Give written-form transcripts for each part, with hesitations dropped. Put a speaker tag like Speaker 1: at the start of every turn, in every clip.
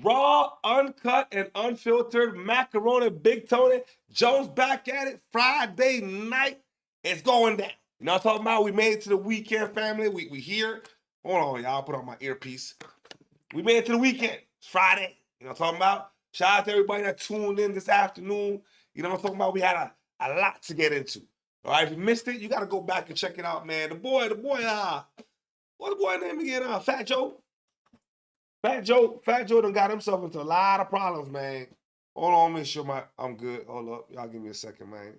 Speaker 1: Raw, uncut, and unfiltered macaroni, Big Tony. Jones back at it Friday night. It's going down. You know what I'm talking about? We made it to the weekend, family. We here. Hold on, y'all. Put on my earpiece. We made it to the weekend. It's Friday. You know what I'm talking about? Shout out to everybody that tuned in this afternoon. You know what I'm talking about? We had a lot to get into. All right, if you missed it, you got to go back and check it out, man. The boy, what's the boy name again? Fat Joe? Fat Joe done got himself into a lot of problems, man. Hold on, make sure I'm good. Hold up. Y'all give me a second, man.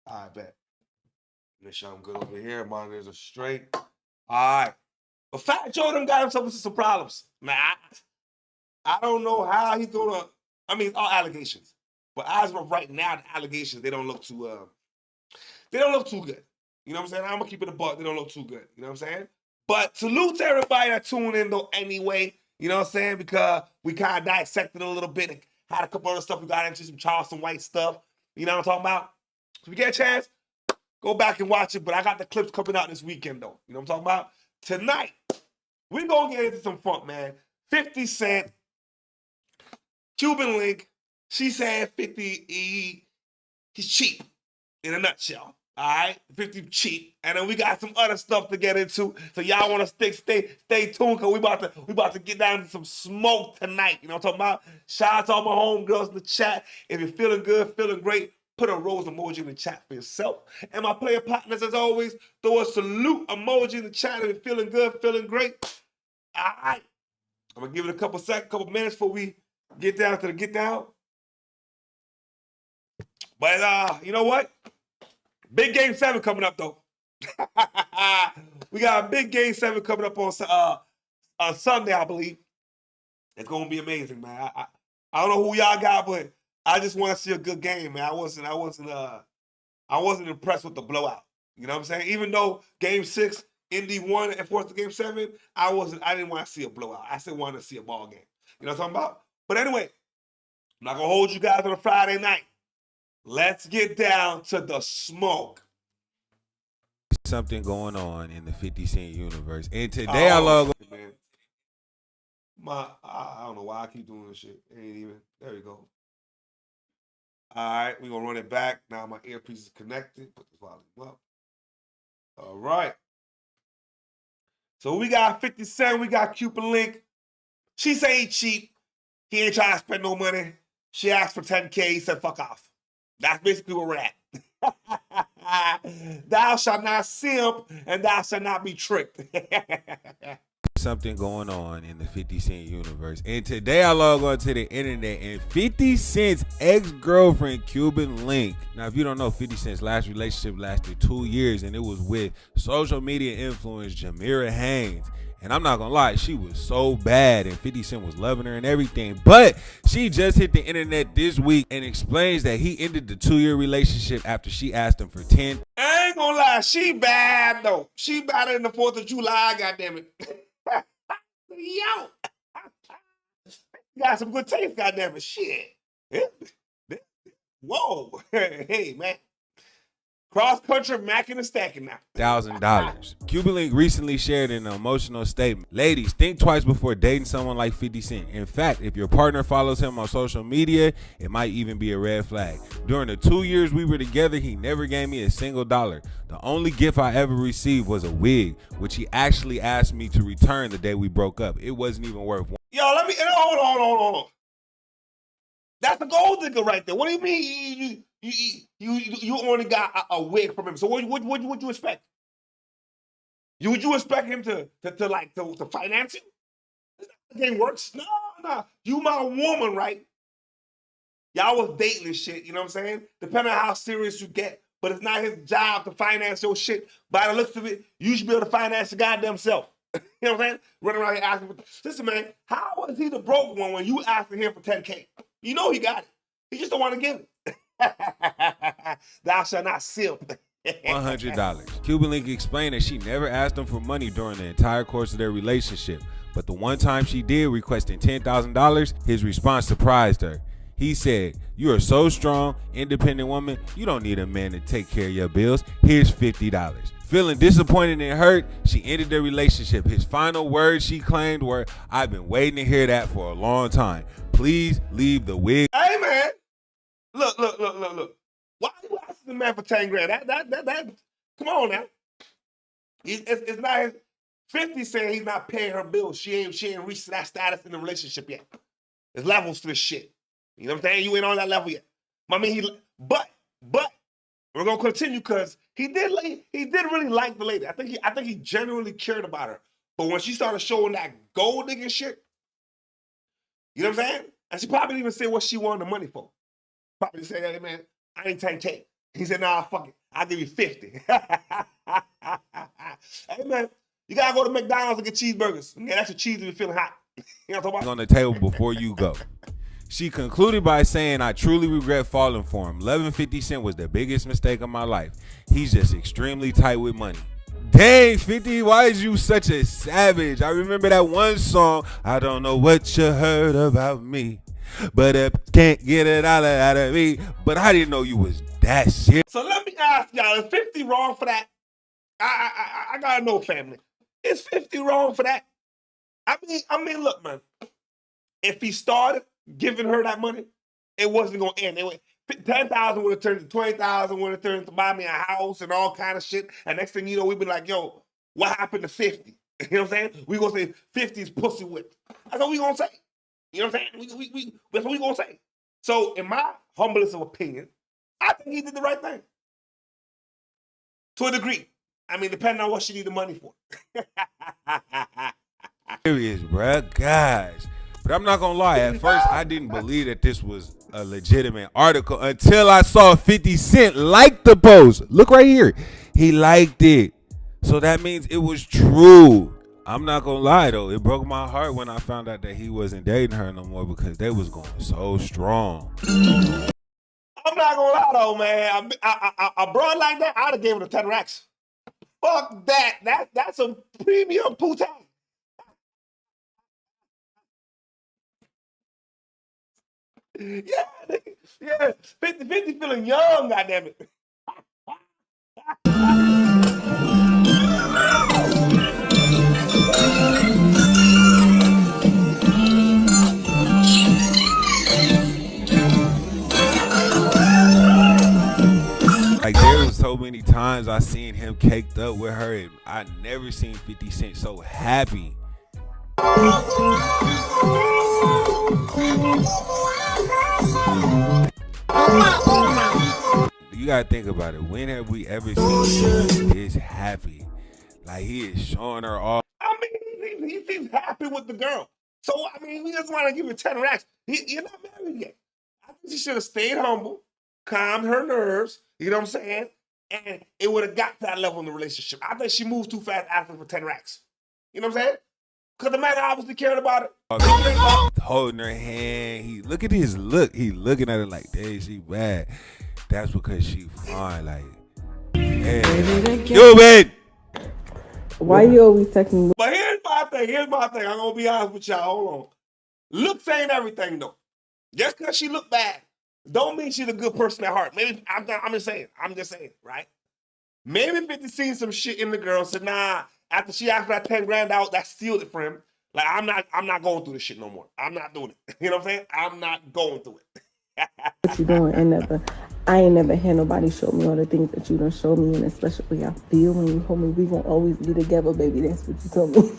Speaker 1: All right, bet. Make sure I'm good over here. Monitors are straight. All right. But Fat Joe done got himself into some problems. Man, I don't know how he's gonna, it's all allegations. But as of right now, the allegations, they don't look too good. You know what I'm saying? I'm gonna keep it a buck. They don't look too good. You know what I'm saying? But salute to everybody that tuned in though anyway. You know what I'm saying? Because we kind of dissected a little bit and had a couple other stuff. We got into some Charleston White stuff. You know what I'm talking about? So if you get a chance, go back and watch it. But I got the clips coming out this weekend though. You know what I'm talking about? Tonight, we're gonna get into some funk, man. 50 Cent, Cuban Link. She said 50, he's cheap in a nutshell. All right, 50 cheap, and then we got some other stuff to get into. So y'all want to stay tuned, cause we about to get down to some smoke tonight. You know what I'm talking about? Shout out to all my homegirls in the chat. If you're feeling good, feeling great, put a rose emoji in the chat for yourself. And my player partners, as always, throw a salute emoji in the chat if you're feeling good, feeling great. All right, I'm gonna give it a couple minutes before we get down to the get down. But you know what? Big Game 7 coming up, though. We got a big Game 7 coming up on Sunday, I believe. It's going to be amazing, man. I don't know who y'all got, but I just want to see a good game, man. I wasn't impressed with the blowout. You know what I'm saying? Even though Game 6, Indy won and forced to Game 7, I didn't want to see a blowout. I still wanted to see a ball game. You know what I'm talking about? But anyway, I'm not going to hold you guys on a Friday night. Let's get down to the smoke.
Speaker 2: Something going on in the 50 Cent universe. And today I log on.
Speaker 1: Man. I don't know why I keep doing this shit. It ain't even. There we go. All right, we're going to run it back. Now my earpiece is connected. Put the volume up. All right. So we got 50 Cent. We got Cuban Link. She say he cheap. He ain't trying to spend no money. She asked for 10K. He said, fuck off. That's basically where we're at. Thou shalt not simp, and thou shalt not be tricked.
Speaker 2: Something going on in the 50 Cent universe. And today I log on to the internet, and 50 Cent's ex-girlfriend, Cuban Link. Now, if you don't know, 50 Cent's last relationship lasted 2 years, and it was with social media influencer Jamira Haynes. And I'm not gonna lie, she was so bad, and 50 Cent was loving her and everything. But she just hit the internet this week and explains that he ended the 2-year relationship after she asked him for 10.
Speaker 1: I ain't gonna lie, she bad though. She better than the 4th of July, goddammit. Yo, you got some good taste, goddammit. Shit. Whoa, hey man. Cross-country macking and stacking now.
Speaker 2: $1,000. Cuban Link recently shared an emotional statement. Ladies, think twice before dating someone like 50 Cent. In fact, if your partner follows him on social media, it might even be a red flag. During the 2 years we were together, he never gave me a single dollar. The only gift I ever received was a wig, which he actually asked me to return the day we broke up. It wasn't even worth one.
Speaker 1: Yo, hold on. That's a gold digger right there. What do you mean you only got a wig from him? So what you expect? Would you expect him to finance you? That's not how the game works. No. You my woman, right? Y'all was dating and shit, you know what I'm saying? Depending on how serious you get. But it's not his job to finance your shit. By the looks of it, you should be able to finance your goddamn self. You know what I'm saying? Running around here asking for... Listen, man, how was he the broke one when you asking him for 10K? You know he got it. He just don't want to give it. Thou shalt not simp.
Speaker 2: $100. Cuban Link explained that she never asked him for money during the entire course of their relationship. But the one time she did, requesting $10,000, his response surprised her. He said, "You are so strong, independent woman. You don't need a man to take care of your bills. Here's $50. Feeling disappointed and hurt, she ended the relationship. His final words she claimed were, "I've been waiting to hear that for a long time. Please leave the wig."
Speaker 1: Hey, man. Look. Why are you asking the man for 10 grand? That come on now. It's not his. 50 saying he's not paying her bills. She ain't reached that status in the relationship yet. There's levels to this shit. You know what I'm saying? You ain't on that level yet. I mean, but we're gonna continue because he did really like the lady. I think he genuinely cared about her. But when she started showing that gold digging shit, you know what I'm saying? And she probably didn't even say what she wanted the money for. Probably said, "Hey man, I ain't 10K." He said, "Nah, fuck it. I'll give you 50. Hey man, you gotta go to McDonald's and get cheeseburgers. Yeah, that's your cheese if you're feeling hot. You know what I'm talking about?
Speaker 2: On the table before you go. She concluded by saying, "I truly regret falling for him. Loving 50 Cent was the biggest mistake of my life. He's just extremely tight with money." Dang, 50, why is you such a savage? I remember that one song, "I don't know what you heard about me, but I can't get it out of me." But I didn't know you was that shit.
Speaker 1: So let me ask y'all, is 50 wrong for that? I gotta know, family. Is 50 wrong for that? I mean, look, man. If he started giving her that money, it wasn't gonna end. 10,000 would have turned to 20,000, would have turned to buy me a house and all kind of shit. And next thing you know, we'd be like, "Yo, what happened to 50?" You know what I'm saying? We gonna say 50's pussy whipped. That's what we gonna say. You know what I'm saying? That's what we gonna say. So, in my humblest of opinion, I think he did the right thing. To a degree. I mean, depending on what she need the money for.
Speaker 2: Serious, bruh. Guys. But I'm not gonna lie, at first I didn't believe that this was a legitimate article until I saw 50 Cent like the post. Look right here. He liked it. So that means it was true. I'm not gonna lie though, it broke my heart when I found out that he wasn't dating her no more because they was going so strong.
Speaker 1: I'm not gonna lie though, man. A broad like that, I'd have gave it a 10 racks. Fuck that. That's a premium putain. Yeah. 50 feeling young, goddammit.
Speaker 2: Like there was so many times I seen him caked up with her and I never seen 50 Cent so happy. You gotta think about it. When have we ever seen him this happy? Like he is showing her off.
Speaker 1: I mean, he seems happy with the girl. So, I mean, we just want to give you 10 racks. You're not married yet. I think she should have stayed humble, calmed her nerves, you know what I'm saying? And it would have got to that level in the relationship. I think she moved too fast asking for 10 racks. You know what I'm saying? Because the man obviously cared about it.
Speaker 2: Holding her hand. Look at his look. He looking at her like, "Dang, she bad." That's because she fine. Like, hey, you it.
Speaker 3: Why you always texting me?
Speaker 1: But here's my thing. I'm going to be honest with y'all. Hold on. Looks ain't everything, though. Just because she look bad, don't mean she's a good person at heart. Maybe, I'm just saying, right? Maybe 50 seen some shit in the girl and said, "Nah," after she asked for that 10 grand out, that sealed it for him. Like, I'm not going through this shit no more. I'm not doing it. You know what I'm saying? I'm not going through it.
Speaker 3: What you doing? I ain't never had nobody show me all the things that you done show me, and especially I feel when you hold me, we gonna always be together, baby. That's what you told me.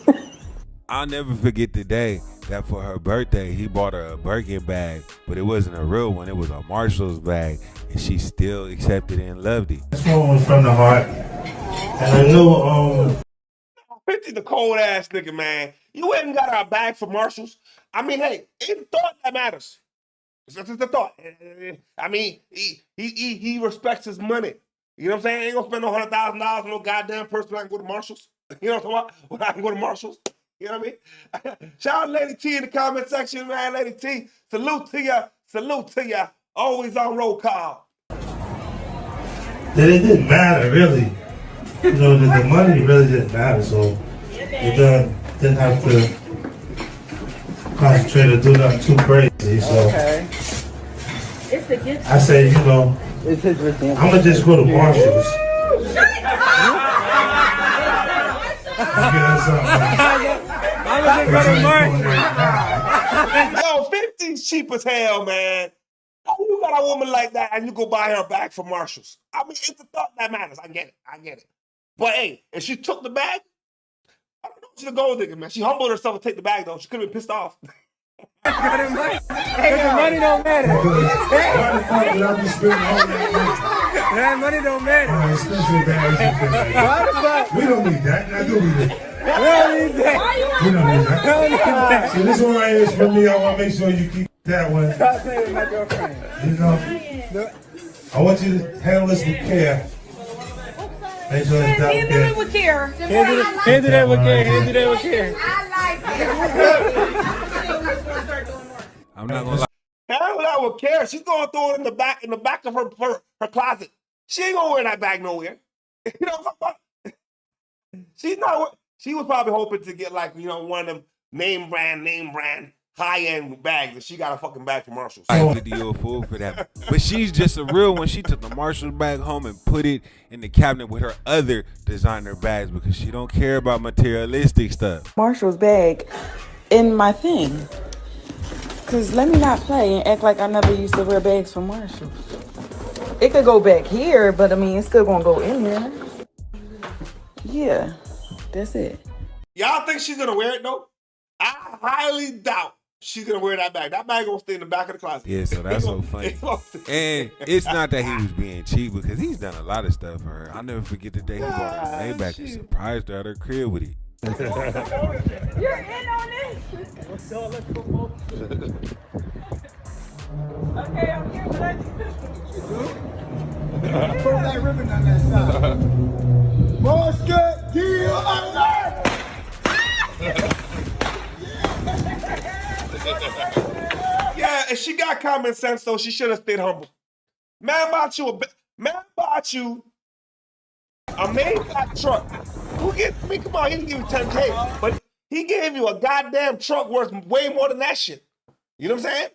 Speaker 2: I'll never forget the day that for her birthday, he bought her a Birkin bag, but it wasn't a real one. It was a Marshall's bag, and she still accepted it and loved it.
Speaker 4: This one was from the heart, and I knew
Speaker 1: 50 the cold ass nigga, man. You went and got our bag for Marshalls. I mean, hey, it's thought that matters. It's just a thought. I mean, he respects his money. You know what I'm saying? Ain't gonna spend no $100,000 on no goddamn person when I can go to Marshalls. You know what I'm talking about? When I can go to Marshalls. You know what I mean? Shout out Lady T in the comment section, man. Lady T, salute to ya. Salute to ya. Always on roll call.
Speaker 4: that it didn't matter really. You know, the money really didn't matter, so it didn't have to concentrate or do nothing too crazy. So I say, you know, I'm gonna just go to Marshalls.
Speaker 2: I'm just gonna mark.
Speaker 1: Yo, 50's cheap as hell, man. How you got a woman like that and you go buy her a bag from Marshalls? I mean, it's the thought that matters. I get it. But hey, if she took the bag, I don't know. She's a gold digger, man. She humbled herself to take the bag, though. She could have been pissed off.
Speaker 2: The money don't matter. That money don't matter.
Speaker 4: We don't need that. I do need it.
Speaker 2: We don't need that.
Speaker 4: We don't need that. So this one right here is for me. I want to make sure you keep that one.
Speaker 2: Stop playing with my girlfriend.
Speaker 4: You know, I want you to handle this with care. Make sure it's down
Speaker 5: Handle it with care.
Speaker 2: Handle that with care. Handle that with care. I'm not gonna lie.
Speaker 1: Handle that with care. She's gonna throw it in the back of her closet. She ain't gonna wear that bag nowhere. You know what I'm talking about? She was probably hoping to get like, you know, one of them name brand, high-end bags, and she got a fucking bag from Marshalls.
Speaker 2: I 50-year-old fool for that. But she's just a real one. She took the Marshalls bag home and put it in the cabinet with her other designer bags because she don't care about materialistic stuff.
Speaker 6: Marshall's bag in my thing. Cause let me not play and act like I never used to wear bags from Marshalls. It could go back here, but I mean, it's still gonna go in there. Yeah, that's it.
Speaker 1: Y'all think she's gonna wear it though? I highly doubt she's gonna wear that bag. That bag gonna stay in the back of the closet.
Speaker 2: Yeah, so that's so funny. And it's not that he was being cheap because he's done a lot of stuff for her. I'll never forget the day he bought her a Maybach and surprised her at her crib with it.
Speaker 5: You're in on this. Okay, I'm here, but I
Speaker 7: Put that ribbon on that side. Musket deal alert!
Speaker 1: Yeah, and she got common sense though. She should have stayed humble. Man bought you a Maybach truck. Come on, he didn't give you 10K, but he gave you a goddamn truck worth way more than that shit. You know what I'm saying?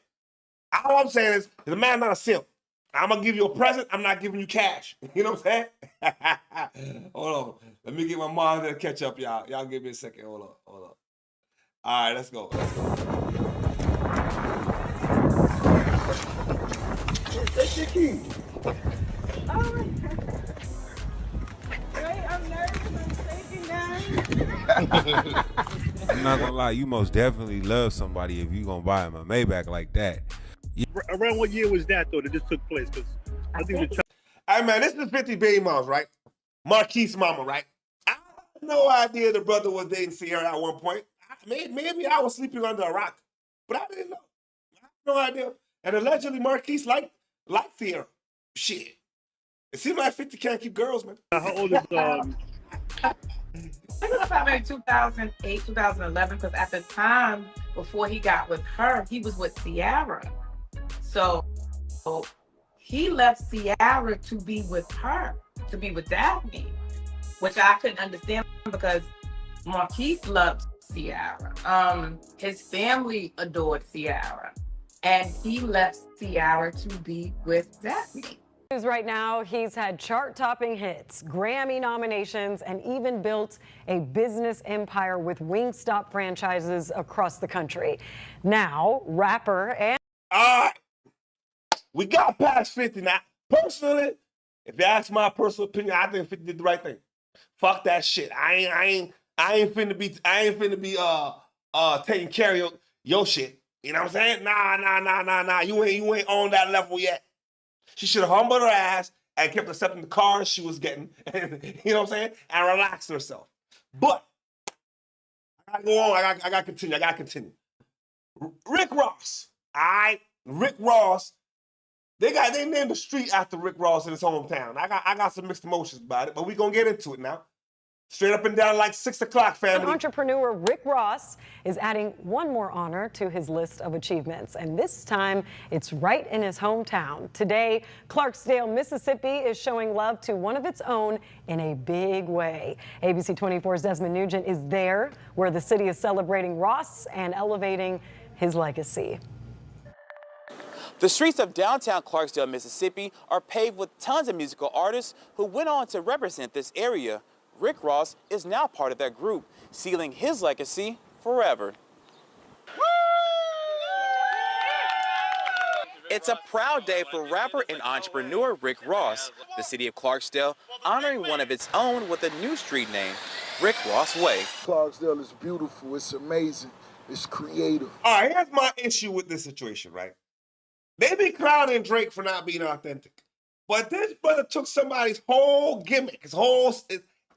Speaker 1: All I'm saying is, the man not a simp. I'm gonna give you a present. I'm not giving you cash. You know what I'm saying? Hold on. Let me get my mom to catch up, y'all. Y'all give me a second. Hold on. All right, let's go.
Speaker 7: Take your key.
Speaker 5: I'm nervous. I'm shaking now.
Speaker 2: I'm not gonna lie, you most definitely love somebody if you gonna buy him a Maybach like that.
Speaker 8: Around what year was that though that this took place? Because I think the
Speaker 1: Hey man, this is 50 baby moms, right? Marquise mama, right? I had no idea the brother was dating Sierra at one point. Maybe I was sleeping under a rock, but I didn't know. I had no idea. And allegedly Marquise liked Sierra. Shit. It seems like 50 can't keep girls, man.
Speaker 8: how old is
Speaker 5: I think it was about maybe 2008, 2011, because at the time before he got with her, he was with Sierra. So he left Sierra to be with her, to be with Daphne, which I couldn't understand because Marquise loved Sierra. His family adored Sierra, and he left Sierra to be with Daphne.
Speaker 9: Right now, he's had chart-topping hits, Grammy nominations, and even built a business empire with Wingstop franchises across the country. Now, rapper and...
Speaker 1: All right. We got past 50 now. Personally, if you ask my personal opinion, I think 50 did the right thing. Fuck that shit. I ain't finna be taking care of your shit. You know what I'm saying? Nah. You ain't on that level yet. She should have humbled her ass and kept accepting the cars she was getting, you know what I'm saying? And relaxed herself. But I gotta go on. I gotta continue. Rick Ross. All right, Rick Ross. They named the street after Rick Ross in his hometown. I got some mixed emotions about it, but we gonna get into it now. Straight up and down like 6 o'clock, family.
Speaker 9: Entrepreneur Rick Ross is adding one more honor to his list of achievements, and this time it's right in his hometown. Today, Clarksdale, Mississippi is showing love to one of its own in a big way. ABC 24's Desmond Nugent is there, where the city is celebrating Ross and elevating his legacy.
Speaker 10: The streets of downtown Clarksdale, Mississippi are paved with tons of musical artists who went on to represent this area. Rick Ross is now part of that group, sealing his legacy forever. It's a proud day for rapper and entrepreneur Rick Ross. The city of Clarksdale honoring one of its own with a new street name, Rick Ross Way.
Speaker 7: Clarksdale is beautiful. It's amazing. It's creative.
Speaker 1: All right, here's my issue with this situation, right? They be clowning Drake for not being authentic. But this brother took somebody's whole gimmick,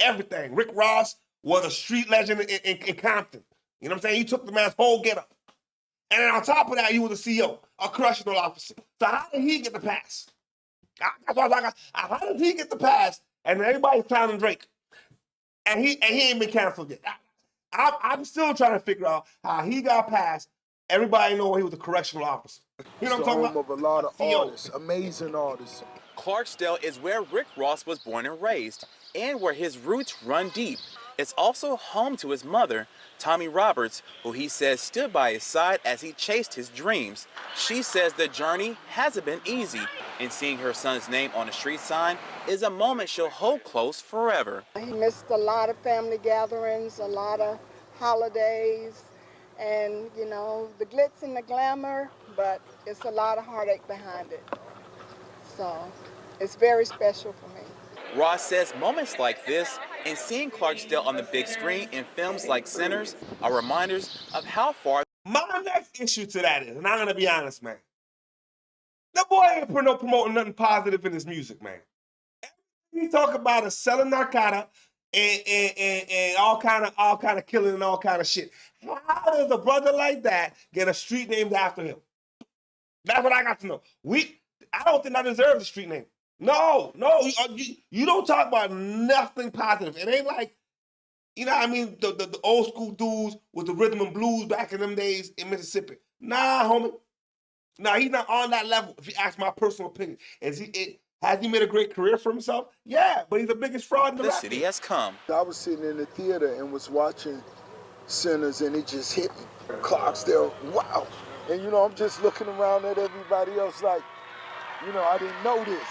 Speaker 1: everything. Rick Ross was a street legend in Compton. You know what I'm saying? He took the man's whole getup. And then on top of that, he was a CEO, a correctional officer. So how did he get the pass? That's what I was like, how did he get the pass? And everybody's clowning Drake. And he ain't been canceled yet. I'm still trying to figure out how he got past. Everybody know he was a correctional officer. You know what I'm talking about?
Speaker 7: Home of a lot of artists, amazing artists.
Speaker 10: Clarksdale is where Rick Ross was born and raised, and where his roots run deep. It's also home to his mother, Tommy Roberts, who he says stood by his side as he chased his dreams. She says the journey hasn't been easy, and seeing her son's name on a street sign is a moment she'll hold close forever.
Speaker 11: He missed a lot of family gatherings, a lot of holidays, and, you know, the glitz and the glamour, but it's a lot of heartache behind it. So it's very special for me.
Speaker 10: Ross says moments like this and seeing Clarksdale on the big screen in films like Sinners are reminders of how far.
Speaker 1: My next issue to that is, and I'm gonna be honest, man. That boy ain't promoting nothing positive in his music, man. He talk about is selling narcotics and all kind of killing and all kind of shit. How does a brother like that get a street named after him? That's what I got to know. I don't think I deserve the street name. No, you don't talk about nothing positive. It ain't like, you know what I mean, the old school dudes with the rhythm and blues back in them days in Mississippi. Nah, homie. Nah, he's not on that level, if you ask my personal opinion. Has he made a great career for himself? Yeah, but he's the biggest fraud in the
Speaker 10: The
Speaker 1: rap
Speaker 10: city
Speaker 1: game.
Speaker 10: has come.
Speaker 7: I was sitting in the theater and was watching Sinners, and it just hit me. Clarksdale, wow. And, you know, I'm just looking around at everybody else like, you know, I didn't know this.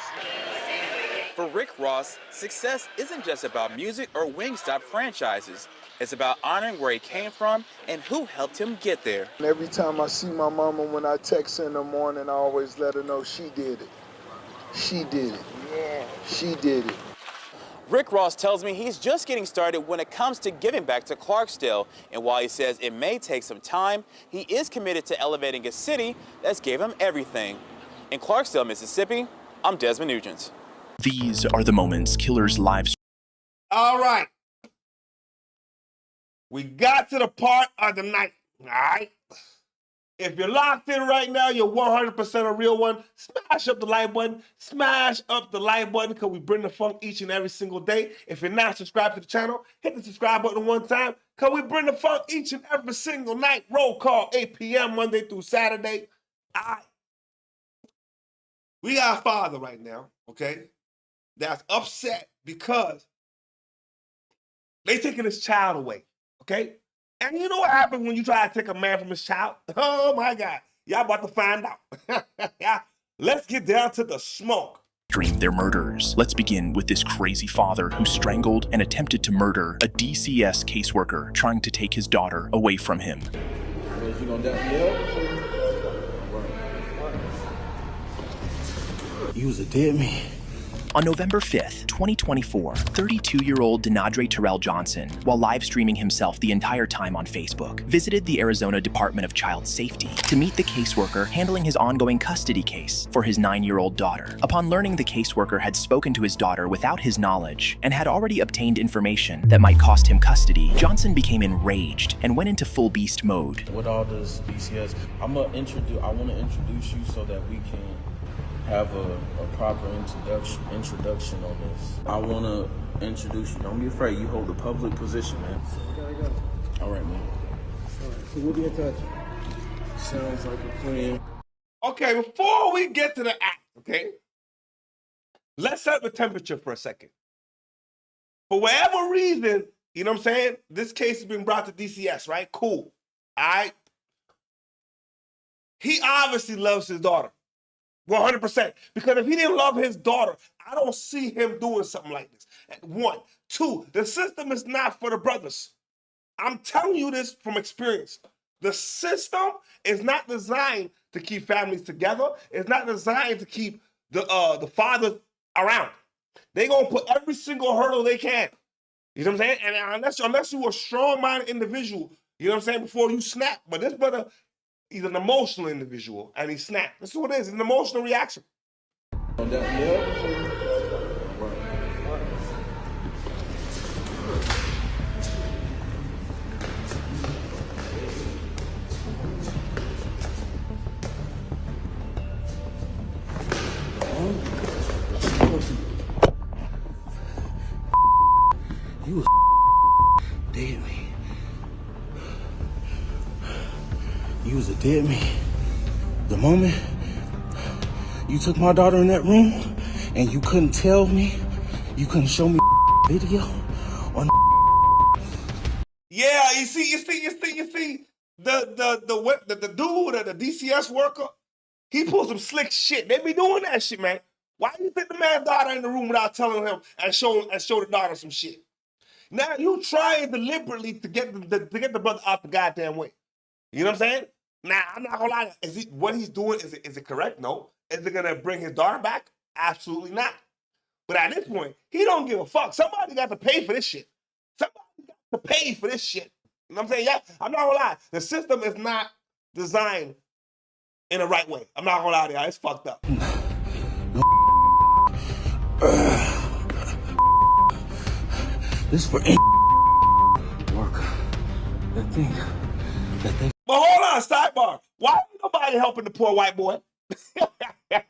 Speaker 10: For Rick Ross, success isn't just about music or Wingstop franchises. It's about honoring where he came from and who helped him get there.
Speaker 7: And every time I see my mama, when I text her in the morning, I always let her know she did it. She did it. Yeah. She did it.
Speaker 10: Rick Ross tells me he's just getting started when it comes to giving back to Clarksdale. And while he says it may take some time, he is committed to elevating a city that's gave him everything. In Clarksdale, Mississippi, I'm Desmond Nugent.
Speaker 12: These are the moments killers' lives.
Speaker 1: All right. We got to the part of the night, all right? If you're locked in right now, you're 100% a real one. Smash up the like button. Smash up the like button because we bring the funk each and every single day. If you're not subscribed to the channel, hit the subscribe button one time because we bring the funk each and every single night. Roll call, 8 p.m. Monday through Saturday. All right. We got a father right now, okay, that's upset because they taking his child away, okay? And you know what happens when you try to take a man from his child? Oh, my God. Y'all about to find out. Let's get down to the smoke.
Speaker 12: They're murderers. Let's begin with this crazy father who strangled and attempted to murder a DCS caseworker trying to take his daughter away from him.
Speaker 13: He was a dead man.
Speaker 12: On November 5th, 2024, 32-year-old Denadre Terrell Johnson, while live streaming himself the entire time on Facebook, visited the Arizona Department of Child Safety to meet the caseworker handling his ongoing custody case for his 9-year-old daughter. Upon learning the caseworker had spoken to his daughter without his knowledge and had already obtained information that might cost him custody, Johnson became enraged and went into full beast mode.
Speaker 14: With all this BCS, I want to introduce you so that we can have a proper introduction on this. I want to introduce you. Don't be afraid. You hold a public position, man.
Speaker 13: Okay.
Speaker 14: All right, man.
Speaker 13: All right, so we'll be in touch.
Speaker 14: Sounds like a plan.
Speaker 1: Okay, before we get to the act, okay, let's set the temperature for a second. For whatever reason, you know what I'm saying, this case has been brought to DCS, right? Cool. All right? He obviously loves his daughter. 100%. Because if he didn't love his daughter, I don't see him doing something like this. One. Two, the system is not for the brothers. I'm telling you this from experience. The system is not designed to keep families together. It's not designed to keep the fathers around. They're going to put every single hurdle they can. You know what I'm saying? And unless you're a strong-minded individual, you know what I'm saying, before you snap. But this brother, he's an emotional individual, and he snapped. This is what it is. It's an emotional reaction.
Speaker 13: You was dead me. You was a dead me. The moment you took my daughter in that room and you couldn't tell me, you couldn't show me video on.
Speaker 1: Yeah, you see, the dude, the DCS worker, he pulls some slick shit. They be doing that shit, man. Why do you think the man's daughter in the room without telling him and show the daughter some shit? Now you trying deliberately to get the brother out the goddamn way. You know what I'm saying? Now I'm not gonna lie. What he's doing? Is it correct? No. Is it gonna bring his daughter back? Absolutely not. But at this point, he don't give a fuck. Somebody got to pay for this shit. Somebody got to pay for this shit. You know what I'm saying? Yeah, I'm not gonna lie. The system is not designed in the right way. I'm not gonna lie to y'all. It's fucked up.
Speaker 13: This for work. That thing.
Speaker 1: But hold on, sidebar. Why ain't nobody helping the poor white boy? Ain't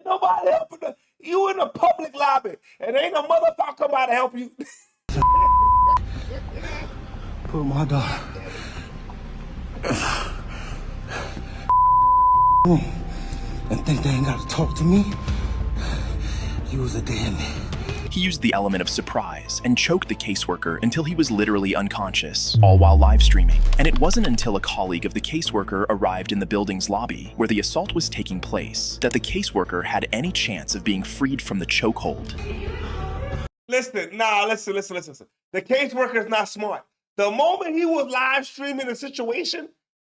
Speaker 1: nobody helping you in the public lobby, and ain't no motherfucker come by to help you.
Speaker 13: Put my daughter and think they ain't got to talk to me. You was a dead man.
Speaker 12: He used the element of surprise and choked the caseworker until he was literally unconscious, all while live streaming. And it wasn't until a colleague of the caseworker arrived in the building's lobby where the assault was taking place that the caseworker had any chance of being freed from the chokehold.
Speaker 1: Listen. The caseworker is not smart. The moment he was live streaming the situation,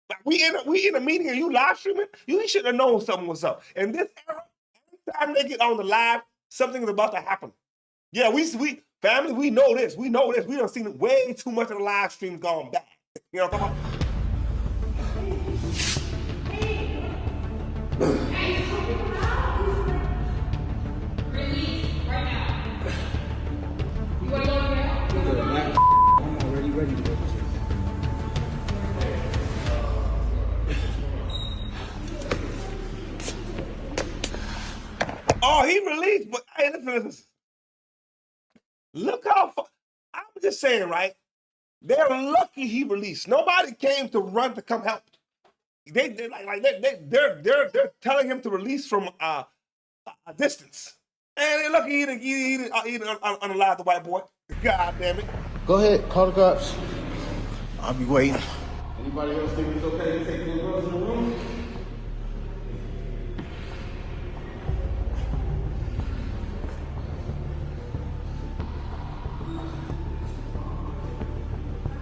Speaker 1: like we in a meeting and you live streaming, you should have known something was up. In this era, anytime they get on the live, something is about to happen. Yeah, we family, we know this. We know this. We done seen way too much of the live stream gone bad. You know what I'm talking
Speaker 13: I'm already ready to go.
Speaker 1: Oh, he released, but hey, listen. Look how far. I'm just saying, right? They're lucky he released. Nobody came to run to come help. They're telling him to release from a distance, and they're lucky he didn't unalive the white boy. God damn it!
Speaker 13: Go ahead, call the cops. I'll be waiting.
Speaker 14: Anybody else think it's okay to take the girls in the room?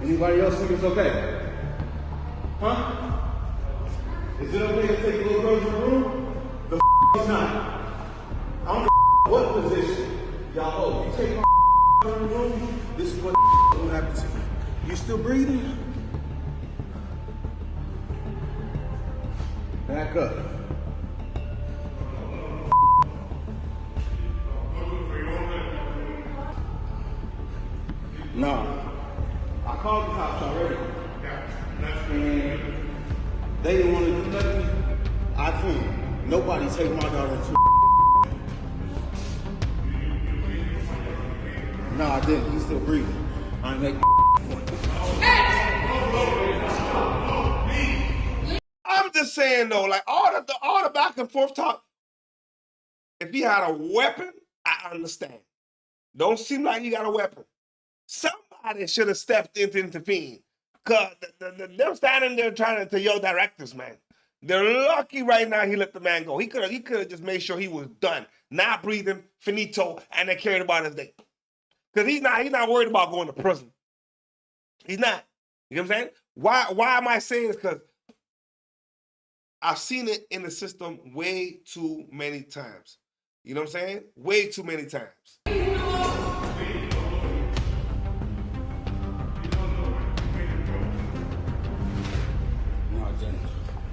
Speaker 14: Anybody else think it's okay? Huh? Is it okay to take little girls in the room? The it's not. I don't give what position y'all hold. You take my in the room, this is what will happen to you. You still breathing? Back up. No. I called the cops already. And they didn't want to do nothing. I think nobody take my daughter to. No, I didn't. He's still breathing. I ain't making.
Speaker 1: I'm just saying though, like all the back and forth talk. If he had a weapon, I understand. Don't seem like you got a weapon. Somebody should have stepped in to intervene. Cause they're standing there trying to yell directives, man. They're lucky right now he let the man go. He could have just made sure he was done, not breathing, finito, and then carried about his day. Because he's not worried about going to prison. He's not. You know what I'm saying? Why am I saying this? Because I've seen it in the system way too many times. You know what I'm saying? Way too many times.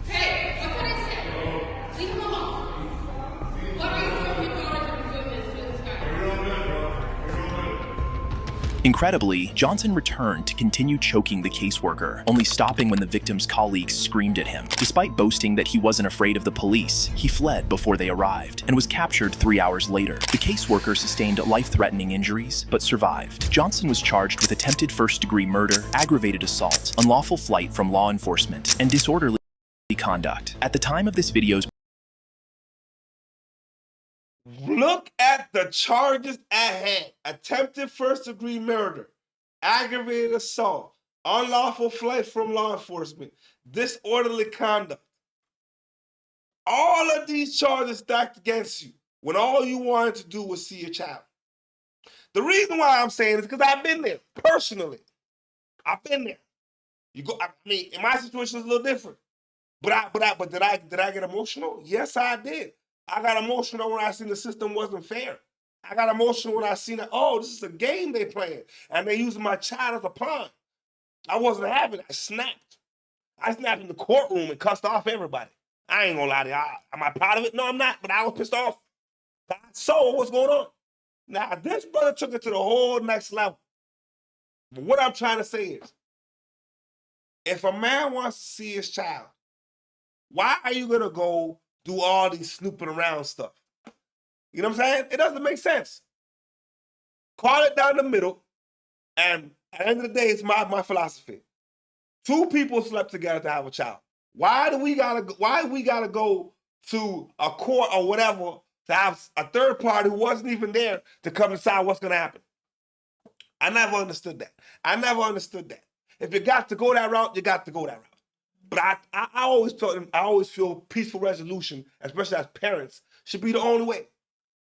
Speaker 15: Hey, what can I say? Leave him alone. What are you doing with this guy?
Speaker 12: Incredibly, Johnson returned to continue choking the caseworker, only stopping when the victim's colleagues screamed at him. Despite boasting that he wasn't afraid of the police, he fled before they arrived and was captured 3 hours later. The caseworker sustained life-threatening injuries, but survived. Johnson was charged with attempted first-degree murder, aggravated assault, unlawful flight from law enforcement, and disorderly conduct. At the time of this video's
Speaker 1: Look at the charges at hand. Attempted first-degree murder, aggravated assault, unlawful flight from law enforcement, disorderly conduct. All of these charges stacked against you when all you wanted to do was see your child. The reason why I'm saying this is because I've been there personally. I've been there. In my situation is a little different. But did I get emotional? Yes, I did. I got emotional when I seen the system wasn't fair. I got emotional when I seen that, oh, this is a game they playing, and they using my child as a pawn. I wasn't having it. I snapped. I snapped in the courtroom and cussed off everybody. I ain't gonna lie to you. Am I proud of it? No, I'm not, but I was pissed off. I saw what's going on. Now, this brother took it to the whole next level. But what I'm trying to say is, if a man wants to see his child, why are you gonna go do all these snooping around stuff? You know what I'm saying? It doesn't make sense. Call it down the middle, and at the end of the day, it's my philosophy. Two people slept together to have a child. Why do we gotta go to a court or whatever to have a third party who wasn't even there to come decide what's gonna happen? I never understood that. If you got to go that route, you got to go that route. But I always feel peaceful resolution, especially as parents, should be the only way.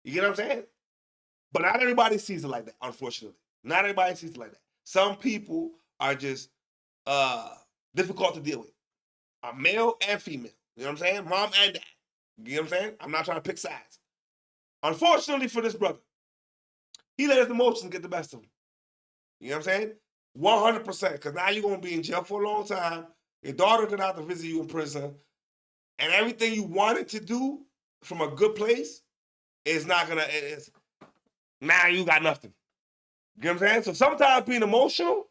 Speaker 1: You get what I'm saying? But not everybody sees it like that, unfortunately. Not everybody sees it like that. Some people are just difficult to deal with. A male and female. You know what I'm saying? Mom and dad. You know what I'm saying? I'm not trying to pick sides. Unfortunately for this brother, he let his emotions get the best of him. You know what I'm saying? 100%. Because now you're going to be in jail for a long time. Your daughter did not have to visit you in prison, and everything you wanted to do from a good place is not gonna. Now you got nothing. You know what I'm saying? So sometimes being emotional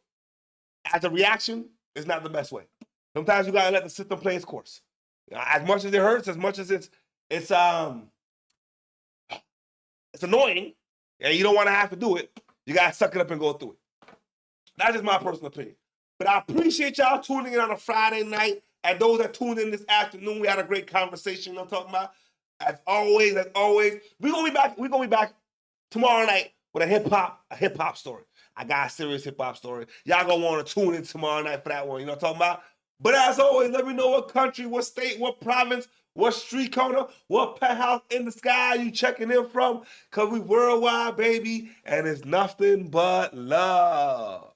Speaker 1: as a reaction is not the best way. Sometimes you gotta let the system play its course. You know, as much as it hurts, as much as it's annoying, and you don't want to have to do it, you gotta suck it up and go through it. That's just my personal opinion. But I appreciate y'all tuning in on a Friday night. And those that tuned in this afternoon, we had a great conversation. I'm talking about, as always, we're gonna be back tomorrow night with a hip hop story. I got a serious hip hop story. Y'all gonna want to tune in tomorrow night for that one. You know what I'm talking about? But as always, let me know what country, what state, what province, what street corner, what penthouse in the sky you checking in from. Cause we worldwide, baby, and it's nothing but love.